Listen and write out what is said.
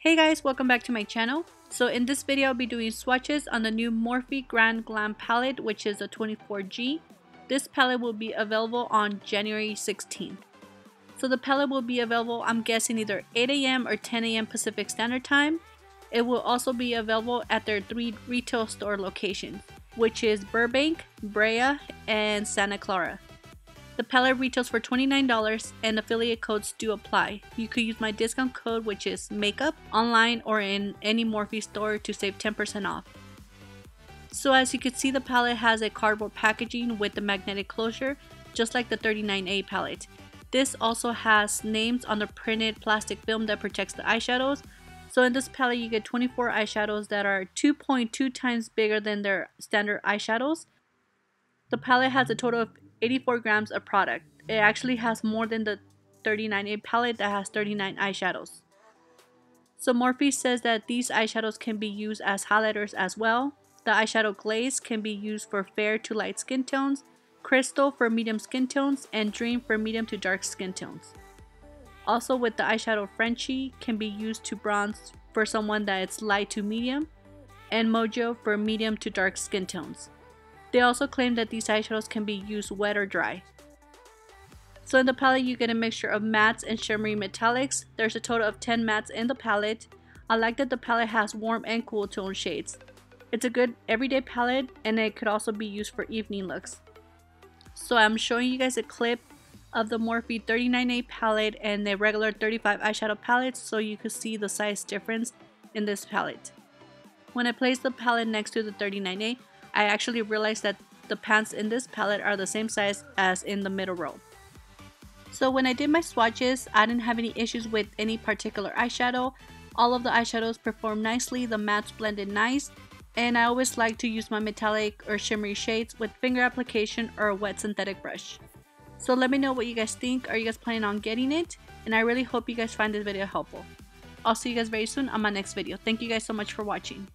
Hey guys, welcome back to my channel. So in this video I'll be doing swatches on the new Morphe Grand Glam palette, which is a 24G. This palette will be available on January 16th. So the palette will be available, I'm guessing, either 8 AM or 10 AM Pacific Standard Time. It will also be available at their 3 retail store locations, which is Burbank, Brea, and Santa Clara. The palette retails for $29 and affiliate codes do apply. You could use my discount code, which is MAKEUP, online or in any Morphe store to save 10% off. So as you can see, the palette has a cardboard packaging with the magnetic closure, just like the 39A palette. This also has names on the printed plastic film that protects the eyeshadows. So in this palette you get 24 eyeshadows that are 2.2 times bigger than their standard eyeshadows. The palette has a total of 84 grams of product. It actually has more than the 39A palette that has 39 eyeshadows. So Morphe says that these eyeshadows can be used as highlighters as well. The eyeshadow glaze can be used for fair to light skin tones, crystal for medium skin tones, and dream for medium to dark skin tones. Also with the eyeshadow Frenchie can be used to bronze for someone that is light to medium, and Mojo for medium to dark skin tones. They also claim that these eyeshadows can be used wet or dry. So in the palette you get a mixture of mattes and shimmery metallics. There's a total of 10 mattes in the palette. I like that the palette has warm and cool tone shades. It's a good everyday palette and it could also be used for evening looks. So I'm showing you guys a clip of the Morphe 39A palette and the regular 35 eyeshadow palettes so you could see the size difference in this palette. When I placed the palette next to the 39A, I actually realized that the pants in this palette are the same size as in the middle row. So when I did my swatches, I didn't have any issues with any particular eyeshadow. All of the eyeshadows performed nicely, the mattes blended nice, and I always like to use my metallic or shimmery shades with finger application or a wet synthetic brush. So let me know what you guys think. Are you guys planning on getting it? And I really hope you guys find this video helpful. I'll see you guys very soon on my next video. Thank you guys so much for watching.